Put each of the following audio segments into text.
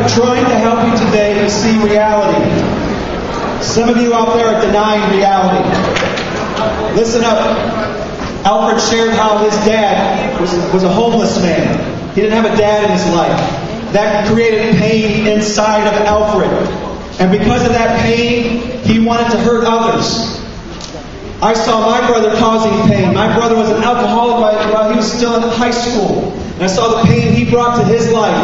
trying to help you today to see reality. Some of you out there are denying reality. Listen up. Alfred shared how his dad was a homeless man. He didn't have a dad in his life. That created pain inside of Alfred. And because of that pain, he wanted to hurt others. I saw my brother causing pain. My brother was an alcoholic while he was still in high school. And I saw the pain he brought to his life.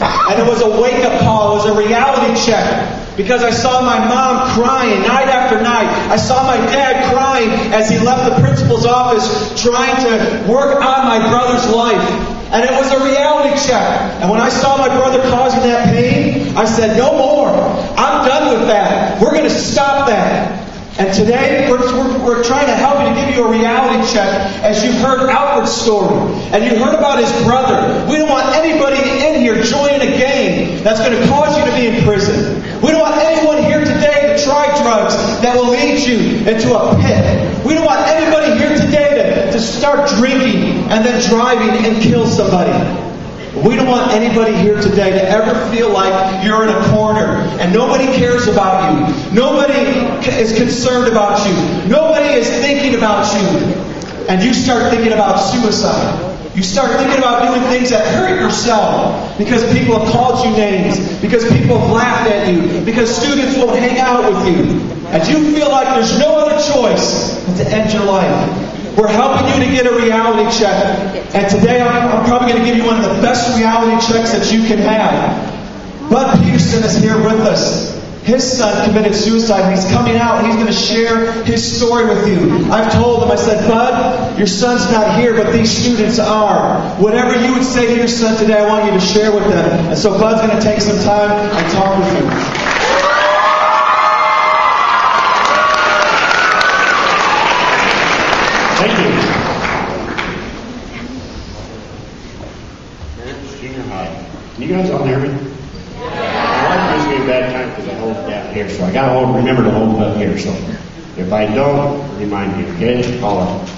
And it was a wake-up call. It was a reality check. Because I saw my mom crying night after night. I saw my dad crying as he left the principal's office trying to work on my brother's life. And it was a reality check. And when I saw my brother causing that pain, I said, no more. I'm done with that. We're going to stop that. And today, we're trying to help you to give you a reality check as you've heard Alfred's story. And you heard about his brother. We don't want anybody in here joining a gang that's going to cause you to be in prison. We don't want anyone here today to try drugs that will lead you into a pit. We don't want anybody here today to start drinking and then driving and kill somebody. We don't want anybody here today to ever feel like you're in a corner and nobody cares about you. Nobody is concerned about you. Nobody is thinking about you. And you start thinking about suicide. You start thinking about doing things that hurt yourself because people have called you names, because people have laughed at you, because students won't hang out with you. And you feel like there's no other choice than to end your life. We're helping you to get a reality check. And today I'm probably going to give you one of the best reality checks that you can have. Bud Peterson is here with us. His son committed suicide. He's coming out. He's going to share his story with you. I've told him, I said, Bud, your son's not here, but these students are. Whatever you would say to your son today, I want you to share with them. And so Bud's going to take some time and talk with you. Thank you. Junior high. Can you guys all hear me? My wife gives me a bad time because I hold it down here, so I got to remember to hold it up here. So if I don't, remind me, okay? Call it.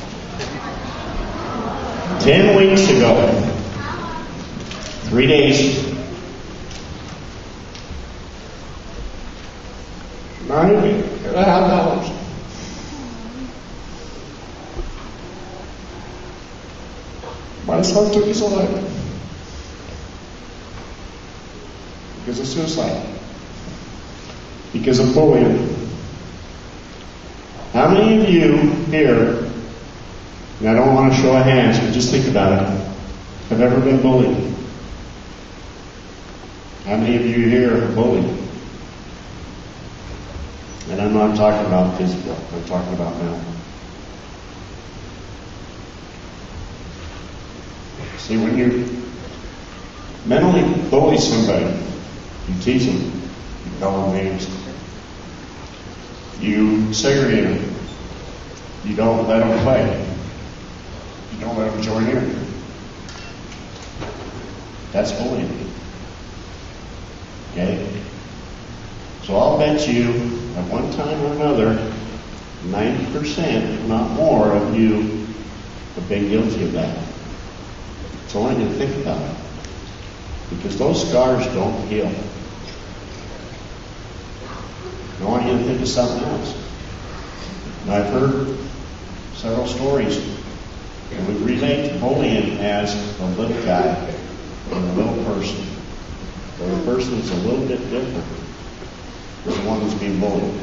10 weeks ago, 3 days, $90. My son took his life because of suicide, because of bullying. How many of you here, and I don't want to show of hands, but just think about it, have ever been bullied? How many of you here are bullied? And I'm not talking about physical, I'm talking about mental. See, when you mentally bully somebody, you teach them, you call them names, you segregate them, you don't let them play, you don't let them join in. That's bullying. Okay? So I'll bet you, at one time or another, 90%, if not more, of you have been guilty of that. So I want you to think about it. Because those scars don't heal. I want you to think of something else. Now, I've heard several stories, and we relate to bullying as a little guy or a little person. Or the person that's a little bit different than the one who's being bullied.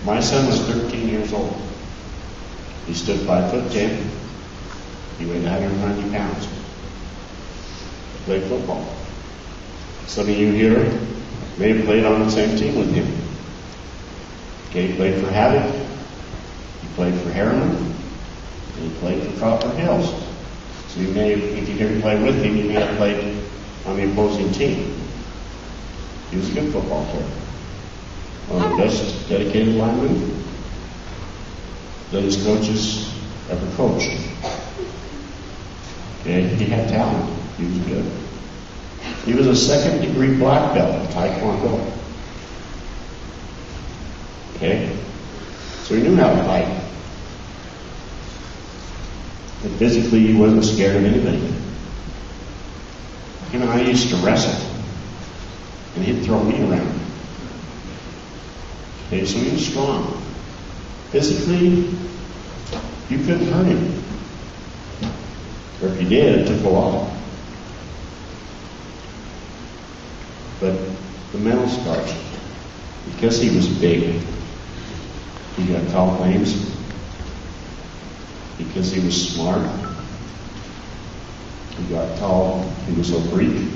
My son was 13 years old. He stood 5'10". He weighed 190 pounds. Played football. Some of you here may have played on the same team with him. Okay, he played for Havoc. He played for Harriman. And he played for Copper Hills. So you may, if you didn't play with him, you may have played on the opposing team. He was a good football player. One of the best dedicated linemen that his coaches ever coached. Okay, he had talent. He was good. He was a second-degree black belt in Taekwondo. Okay? So he knew how to fight. And physically, he wasn't scared of anybody. Him and I used to wrestle. and he'd throw me around. Okay, so he was strong. Physically, you couldn't hurt him. Or if you did, it took a while. But the mental scars, because he was big, he got tall claims. Because he was smart, he got tall. He was oblique.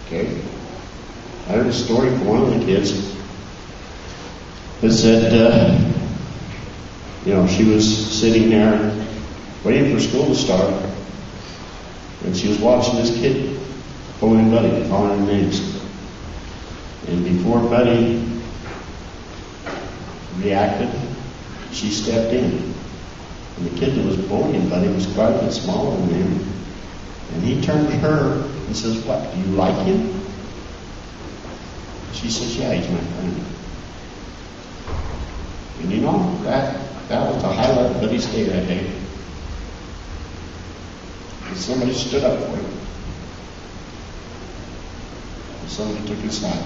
Okay. I heard a story from one of the kids that said, she was sitting there waiting for school to start, and she was watching this kid pulling Buddy, calling him names. And before Buddy reacted, she stepped in. And the kid that was bullying Buddy was quite a bit smaller than him. And he turned to her and says, "What, do you like him?" She says, "Yeah, he's my friend." And that was the highlight of Buddy's day that day. And somebody stood up for him. And somebody took his side.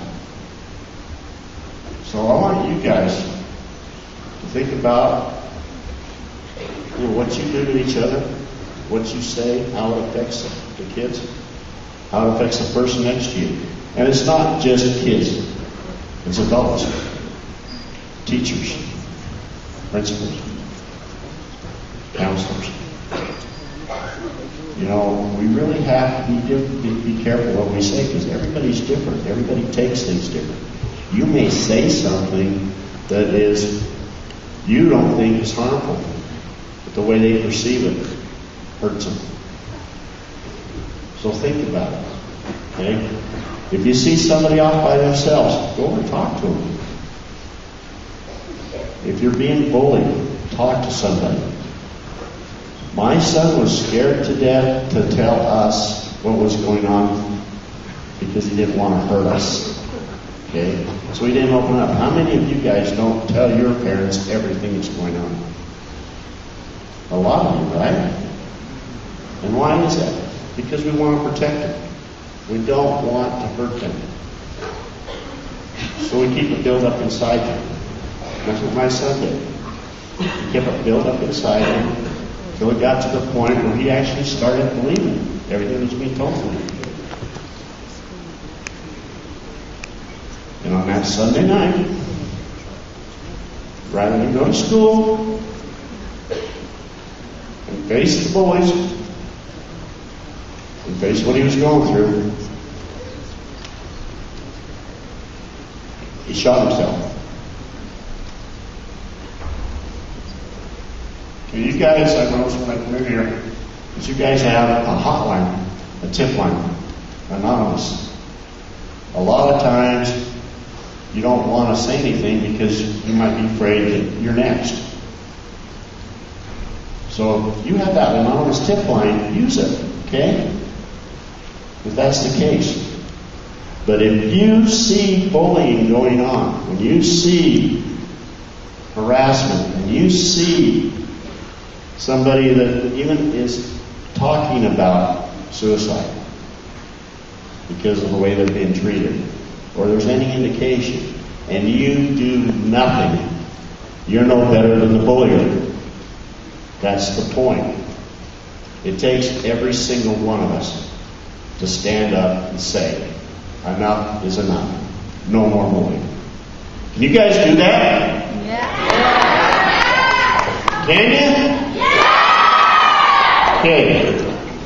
So I want you guys to think about what you do to each other, what you say, how it affects the kids, how it affects the person next to you. And it's not just kids. It's adults, teachers, principals, counselors. We really have to be careful what we say, because everybody's different. Everybody takes things different. You may say something that you don't think is harmful, but the way they perceive it hurts them. So think about it. Okay? If you see somebody off by themselves, go and talk to them. If you're being bullied, talk to somebody. My son was scared to death to tell us what was going on because he didn't want to hurt us. Okay? So he didn't open up. How many of you guys don't tell your parents everything that's going on? A lot of you, right? And why is that? Because we want to protect them. We don't want to hurt them. So we keep it built up inside them. That's what my son did. He kept it built up inside him until it got to the point where he actually started believing everything that was being told to him. And on that Sunday night, rather than go to school and face the boys and face what he was going through, he shot himself. And you guys, I noticed when I come in here, that you guys have a hotline, a tip line, anonymous. A lot of times, you don't want to say anything because you might be afraid that you're next. So if you have that anonymous tip line, use it, okay? If that's the case. But if you see bullying going on, when you see harassment, and you see somebody that even is talking about suicide because of the way they're being treated, or there's any indication, and you do nothing, you're no better than the bullier. That's the point. It takes every single one of us to stand up and say, enough is enough. No more bullying. Can you guys do that? Yeah. Can you? Yeah. Okay.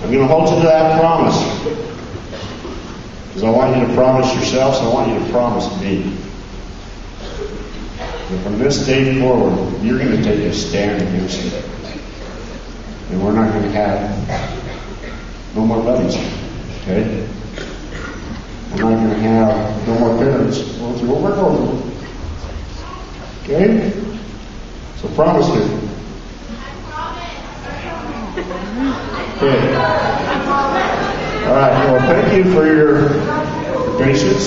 I'm going to hold you to that promise. Because I want you to promise yourselves, and I want you to promise me. That from this day forward, you're going to take a stand against it. And we're not going to have no more buddies. Okay? We're not going to have no more parents going through what we're going through. Okay? So promise me. Okay. All right. Well, thank you for your patience.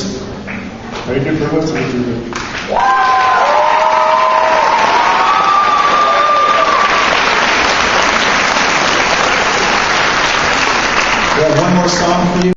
Thank you for listening to me. We have one more song for you.